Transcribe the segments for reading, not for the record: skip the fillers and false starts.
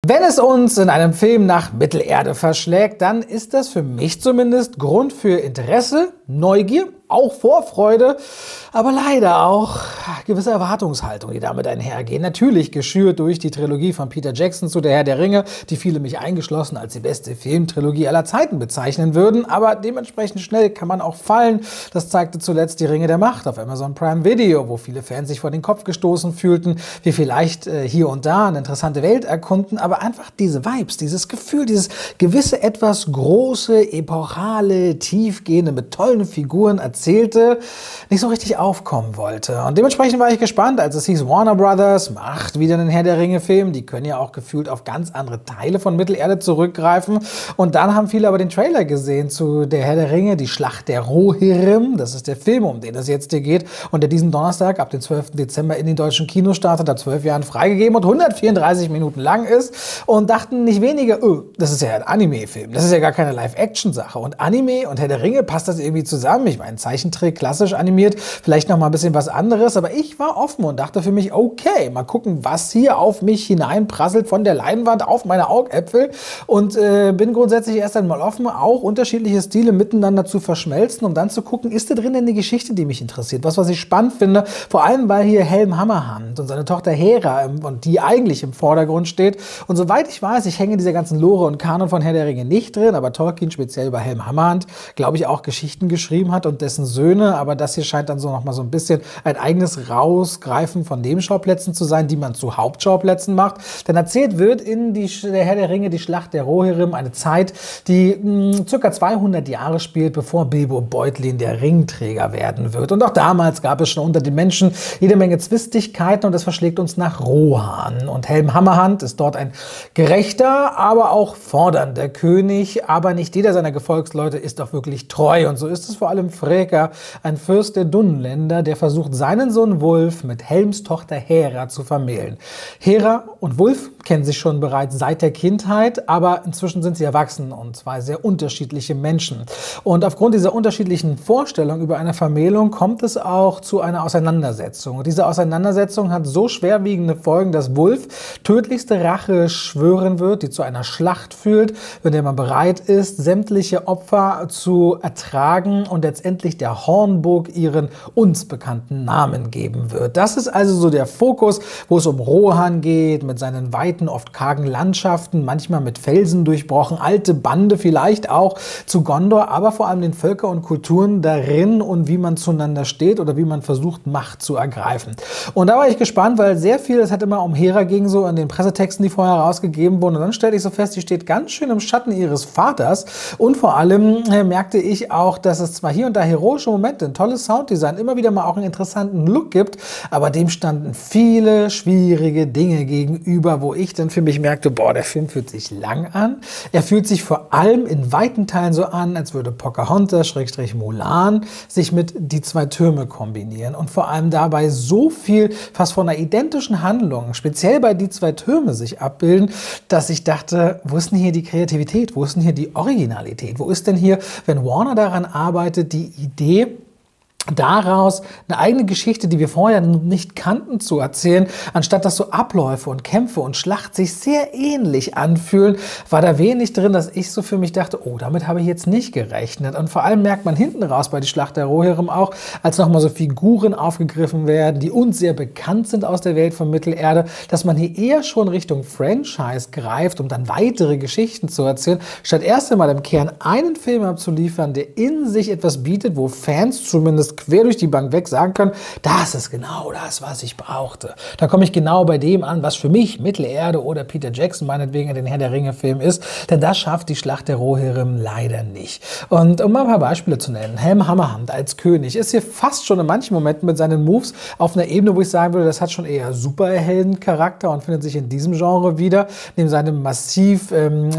Wenn es uns in einem Film nach Mittelerde verschlägt, dann ist das für mich zumindest Grund für Interesse, Neugier, auch Vorfreude, aber leider auch gewisse Erwartungshaltung, die damit einhergehen. Natürlich geschürt durch die Trilogie von Peter Jackson zu Der Herr der Ringe, die viele, mich eingeschlossen, als die beste Filmtrilogie aller Zeiten bezeichnen würden, aber dementsprechend schnell kann man auch fallen. Das zeigte zuletzt Die Ringe der Macht auf Amazon Prime Video, wo viele Fans sich vor den Kopf gestoßen fühlten, wir vielleicht hier und da eine interessante Welt erkunden, aber einfach diese Vibes, dieses Gefühl, dieses gewisse, etwas große, epochale, tiefgehende, mit tollen Figuren erzählte, nicht so richtig aufkommen wollte. Und dementsprechend war ich gespannt, als es hieß, Warner Brothers macht wieder einen Herr der Ringe-Film. Die können ja auch gefühlt auf ganz andere Teile von Mittelerde zurückgreifen. Und dann haben viele aber den Trailer gesehen zu Der Herr der Ringe, die Schlacht der Rohirrim. Das ist der Film, um den es jetzt hier geht und der diesen Donnerstag ab dem 12. Dezember in den deutschen Kinos startet, ab 12 Jahren freigegeben und 134 Minuten lang ist. Und dachten nicht wenige, oh, das ist ja ein Anime-Film, das ist ja gar keine Live-Action-Sache. Und Anime und Herr der Ringe, passt das irgendwie zusammen? Ich meine, Zeichentrick, klassisch animiert, vielleicht noch mal ein bisschen was anderes, aber ich war offen und dachte für mich, okay, mal gucken, was hier auf mich hineinprasselt von der Leinwand auf meine Augäpfel und bin grundsätzlich erst einmal offen, auch unterschiedliche Stile miteinander zu verschmelzen, um dann zu gucken, ist da drin eine Geschichte, die mich interessiert, was ich spannend finde, vor allem, weil hier Helm Hammerhand und seine Tochter Hera und die eigentlich im Vordergrund steht und soweit ich weiß, ich hänge in dieser ganzen Lore und Kanon von Herr der Ringe nicht drin, aber Tolkien speziell über Helm Hammerhand, glaube ich, auch Geschichten geschrieben hat und dessen Söhne, aber das hier scheint dann so noch mal so ein bisschen ein eigenes Rausgreifen von Nebenschauplätzen zu sein, die man zu Hauptschauplätzen macht. Denn erzählt wird in Der Herr der Ringe, die Schlacht der Rohirrim, eine Zeit, die ca. 200 Jahre spielt, bevor Bilbo Beutlin der Ringträger werden wird. Und auch damals gab es schon unter den Menschen jede Menge Zwistigkeiten und das verschlägt uns nach Rohan. Und Helm Hammerhand ist dort ein gerechter, aber auch fordernder König, aber nicht jeder seiner Gefolgsleute ist auch wirklich treu. Und so ist es vor allem Freka, ein Fürst der Dunnländer, der versucht, seinen Sohn Wulf mit Helms Tochter Hera zu vermählen. Hera und Wulf kennen sich schon bereits seit der Kindheit, aber inzwischen sind sie erwachsen und zwei sehr unterschiedliche Menschen. Und aufgrund dieser unterschiedlichen Vorstellungen über eine Vermählung kommt es auch zu einer Auseinandersetzung. Und diese Auseinandersetzung hat so schwerwiegende Folgen, dass Wulf tödlichste Rache schwören wird, die zu einer Schlacht führt, wenn der man bereit ist, sämtliche Opfer zu ertragen und letztendlich der Hornburg ihren uns bekannten Namen geben wird. Das ist also so der Fokus, wo es um Rohan geht, mit seinen weiten, oft kargen Landschaften, manchmal mit Felsen durchbrochen, alte Bande vielleicht auch zu Gondor, aber vor allem den Völker und Kulturen darin und wie man zueinander steht oder wie man versucht, Macht zu ergreifen. Und da war ich gespannt, weil sehr viel, es hat immer um Hera ging, so in den Pressetexten, die vorher rausgegeben wurden. Und dann stellte ich so fest, die steht ganz schön im Schatten ihres Vaters. Und vor allem merkte ich auch, dass es zwar hier und da heroische Momente, ein tolles Sounddesign, immer wieder mal auch einen interessanten Look gibt, aber dem standen viele schwierige Dinge gegenüber, wo ich dann für mich merkte, boah, der Film fühlt sich lang an. Er fühlt sich vor allem in weiten Teilen so an, als würde Pocahontas / Mulan sich mit Die zwei Türme kombinieren und vor allem dabei so viel fast von einer identischen Handlung, speziell bei Die zwei Türme sich abbilden, dass ich dachte, wo ist denn hier die Kreativität, wo ist denn hier die Originalität, wo ist denn hier, wenn Warner daran arbeitet, die Idee, daraus eine eigene Geschichte, die wir vorher nicht kannten, zu erzählen, anstatt dass so Abläufe und Kämpfe und Schlacht sich sehr ähnlich anfühlen, war da wenig drin, dass ich so für mich dachte, oh, damit habe ich jetzt nicht gerechnet. Und vor allem merkt man hinten raus bei Die Schlacht der Rohirrim auch, als nochmal so Figuren aufgegriffen werden, die uns sehr bekannt sind aus der Welt von Mittelerde, dass man hier eher schon Richtung Franchise greift, um dann weitere Geschichten zu erzählen, statt erst einmal im Kern einen Film abzuliefern, der in sich etwas bietet, wo Fans zumindest quer durch die Bank weg sagen können, das ist genau das, was ich brauchte. Da komme ich genau bei dem an, was für mich Mittelerde oder Peter Jackson meinetwegen den Herr der Ringe-Film ist, denn das schafft Die Schlacht der Rohirrim leider nicht. Und um mal ein paar Beispiele zu nennen, Helm Hammerhand als König ist hier fast schon in manchen Momenten mit seinen Moves auf einer Ebene, wo ich sagen würde, das hat schon eher Superhelden-Charakter und findet sich in diesem Genre wieder. Neben seinem massiv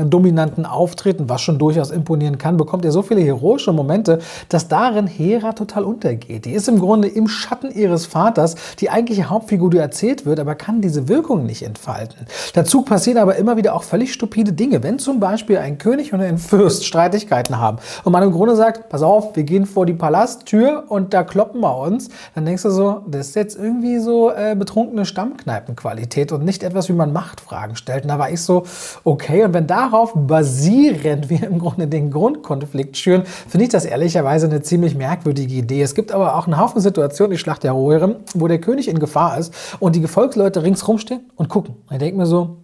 dominanten Auftreten, was schon durchaus imponieren kann, bekommt er so viele heroische Momente, dass darin Hera total untergeht. Die ist im Grunde im Schatten ihres Vaters die eigentliche Hauptfigur, die erzählt wird, aber kann diese Wirkung nicht entfalten. Dazu passieren aber immer wieder auch völlig stupide Dinge. Wenn zum Beispiel ein König und ein Fürst Streitigkeiten haben und man im Grunde sagt, pass auf, wir gehen vor die Palasttür und da kloppen wir uns, dann denkst du so, das ist jetzt irgendwie so betrunkene Stammkneipenqualität und nicht etwas, wie man Machtfragen stellt. Und da war ich so, okay, und wenn darauf basierend wir im Grunde den Grundkonflikt schüren, finde ich das ehrlicherweise eine ziemlich merkwürdige Idee. Es gibt aber auch einen Haufen Situationen, die Schlacht der Rohirrim, wo der König in Gefahr ist und die Gefolgsleute ringsrum stehen und gucken. Und ich denke mir so,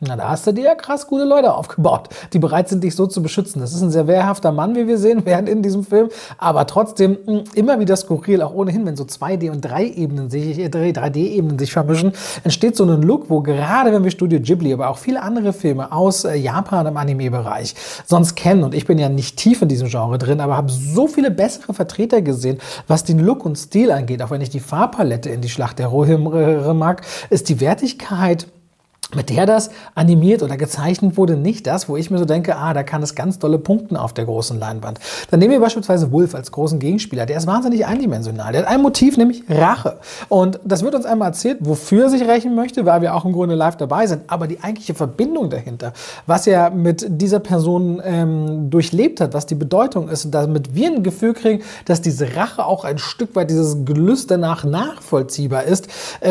na, da hast du dir ja krass gute Leute aufgebaut, die bereit sind, dich so zu beschützen. Das ist ein sehr wehrhafter Mann, wie wir sehen werden in diesem Film, aber trotzdem immer wieder skurril, auch ohnehin, wenn so 2D- und 3D-Ebenen sich vermischen, entsteht so ein Look, wo gerade wenn wir Studio Ghibli, aber auch viele andere Filme aus Japan im Anime-Bereich sonst kennen, und ich bin ja nicht tief in diesem Genre drin, aber habe so viele bessere Vertreter gesehen, was den Look und Stil angeht, auch wenn ich die Farbpalette in die Schlacht der Rohirrim mag, ist die Wertigkeit, mit der das animiert oder gezeichnet wurde, nicht das, wo ich mir so denke, da kann es ganz dolle punkten auf der großen Leinwand. Dann nehmen wir beispielsweise Wolf als großen Gegenspieler. Der ist wahnsinnig eindimensional. Der hat ein Motiv, nämlich Rache. Und das wird uns einmal erzählt, wofür er sich rächen möchte, weil wir auch im Grunde live dabei sind. Aber die eigentliche Verbindung dahinter, was er mit dieser Person durchlebt hat, was die Bedeutung ist, damit wir ein Gefühl kriegen, dass diese Rache auch ein Stück weit dieses Gelüst danach nachvollziehbar ist,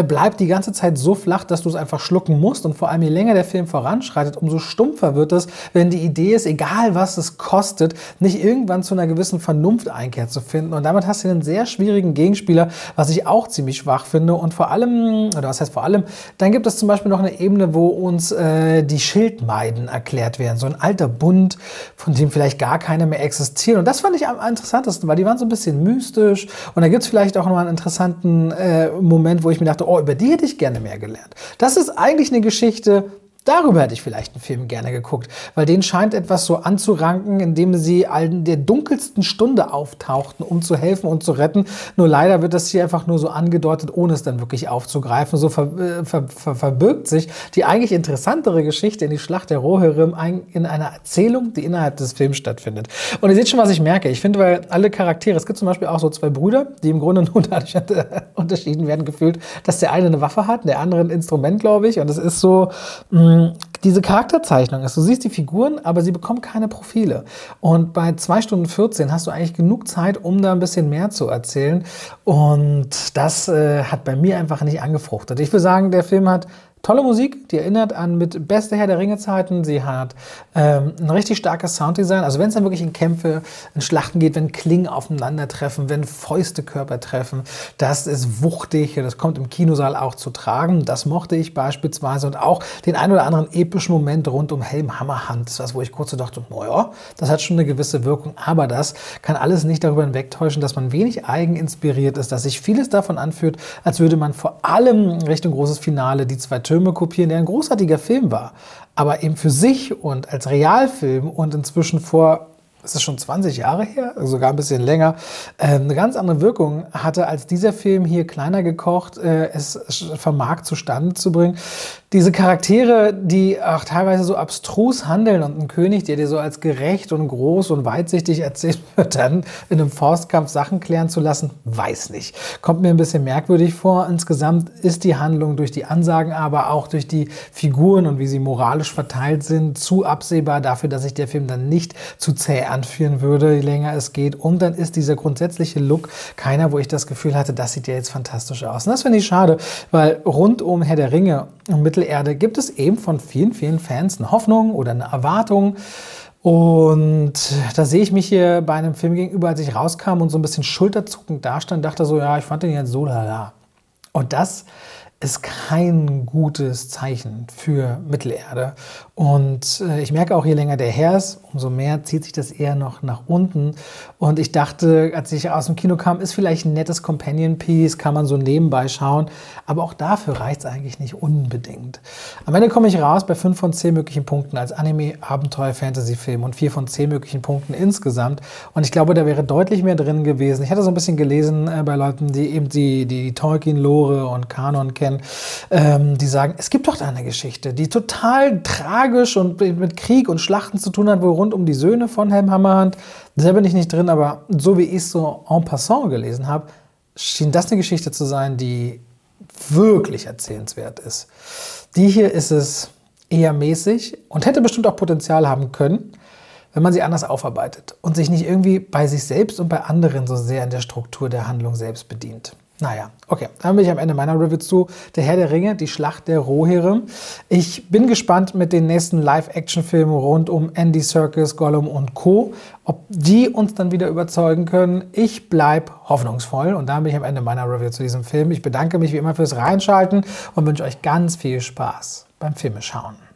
bleibt die ganze Zeit so flach, dass du es einfach schlucken musst. Und vor allem, je länger der Film voranschreitet, umso stumpfer wird es, wenn die Idee ist, egal was es kostet, nicht irgendwann zu einer gewissen Vernunfteinkehr zu finden. Und damit hast du einen sehr schwierigen Gegenspieler, was ich auch ziemlich schwach finde. Und vor allem, oder was heißt vor allem, dann gibt es zum Beispiel noch eine Ebene, wo uns die Schildmeiden erklärt werden. So ein alter Bund, von dem vielleicht gar keine mehr existieren. Und das fand ich am interessantesten, weil die waren so ein bisschen mystisch. Und da gibt es vielleicht auch noch einen interessanten Moment, wo ich mir dachte, oh, über die hätte ich gerne mehr gelernt. Das ist eigentlich eine Geschichte, darüber hätte ich vielleicht einen Film gerne geguckt, weil denen scheint etwas so anzuranken, indem sie in der dunkelsten Stunde auftauchten, um zu helfen und zu retten. Nur leider wird das hier einfach nur so angedeutet, ohne es dann wirklich aufzugreifen. So verbirgt sich die eigentlich interessantere Geschichte in die Schlacht der Rohirrim in einer Erzählung, die innerhalb des Films stattfindet. Und ihr seht schon, was ich merke. Ich finde, weil alle Charaktere, es gibt zum Beispiel auch so zwei Brüder, die im Grunde nur dadurch unterschieden werden gefühlt, dass der eine eine Waffe hat, der andere ein Instrument, glaube ich. Und es ist so, diese Charakterzeichnung ist, du siehst die Figuren, aber sie bekommen keine Profile. Und bei 2 Stunden 14 hast du eigentlich genug Zeit, um da ein bisschen mehr zu erzählen. Und das hat bei mir einfach nicht angefruchtet. Ich würde sagen, der Film hat tolle Musik, die erinnert an mit beste Herr der Ringe-Zeiten. Sie hat ein richtig starkes Sounddesign. Also wenn es dann wirklich in Kämpfe, in Schlachten geht, wenn Klingen aufeinandertreffen, wenn Fäuste Körper treffen, das ist wuchtig. Das kommt im Kinosaal auch zu tragen. Das mochte ich beispielsweise. Und auch den ein oder anderen epischen Moment rund um Helm Hammerhand. Das ist was, wo ich kurz so dachte, naja, das hat schon eine gewisse Wirkung. Aber das kann alles nicht darüber hinwegtäuschen, dass man wenig eigeninspiriert ist, dass sich vieles davon anfühlt, als würde man vor allem Richtung großes Finale die 2 Türme kopieren, der ein großartiger Film war, aber eben für sich und als Realfilm und inzwischen es ist schon 20 Jahre her, sogar ein bisschen länger, eine ganz andere Wirkung hatte, als dieser Film hier kleiner gekocht es vermag zustande zu bringen. Diese Charaktere, die auch teilweise so abstrus handeln und ein König, der dir so als gerecht und groß und weitsichtig erzählt wird, dann in einem Faustkampf Sachen klären zu lassen, weiß nicht. Kommt mir ein bisschen merkwürdig vor. Insgesamt ist die Handlung durch die Ansagen, aber auch durch die Figuren und wie sie moralisch verteilt sind, zu absehbar dafür, dass sich der Film dann nicht zu zäh anführen würde, je länger es geht. Und dann ist dieser grundsätzliche Look keiner, wo ich das Gefühl hatte, das sieht ja jetzt fantastisch aus. Und das finde ich schade, weil rund um Herr der Ringe und Mittelerde gibt es eben von vielen, vielen Fans eine Hoffnung oder eine Erwartung. Und da sehe ich mich hier bei einem Film gegenüber, als ich rauskam und so ein bisschen schulterzuckend dastand, dachte so, ja, ich fand den jetzt so lala. Und das ist kein gutes Zeichen für Mittelerde. Und ich merke auch, je länger der her ist, umso mehr zieht sich das eher noch nach unten. Und ich dachte, als ich aus dem Kino kam, ist vielleicht ein nettes Companion-Piece, kann man so nebenbei schauen. Aber auch dafür reicht es eigentlich nicht unbedingt. Am Ende komme ich raus bei 5 von 10 möglichen Punkten als Anime, Abenteuer, Fantasy-Film und 4 von 10 möglichen Punkten insgesamt. Und ich glaube, da wäre deutlich mehr drin gewesen. Ich hatte so ein bisschen gelesen bei Leuten, die eben die Tolkien-Lore und Kanon kennen, kennen, die sagen, es gibt doch da eine Geschichte, die total tragisch und mit Krieg und Schlachten zu tun hat, wohl rund um die Söhne von Helm Hammerhand. Da bin ich nicht drin, aber so wie ich es so en passant gelesen habe, schien das eine Geschichte zu sein, die wirklich erzählenswert ist. Die hier ist es eher mäßig und hätte bestimmt auch Potenzial haben können, wenn man sie anders aufarbeitet und sich nicht irgendwie bei sich selbst und bei anderen so sehr in der Struktur der Handlung selbst bedient. Naja, okay, dann bin ich am Ende meiner Review zu Der Herr der Ringe, die Schlacht der Rohirrim. Ich bin gespannt mit den nächsten Live-Action-Filmen rund um Andy Serkis, Gollum und Co., ob die uns dann wieder überzeugen können. Ich bleibe hoffnungsvoll und dann bin ich am Ende meiner Review zu diesem Film. Ich bedanke mich wie immer fürs Reinschalten und wünsche euch ganz viel Spaß beim Filmeschauen.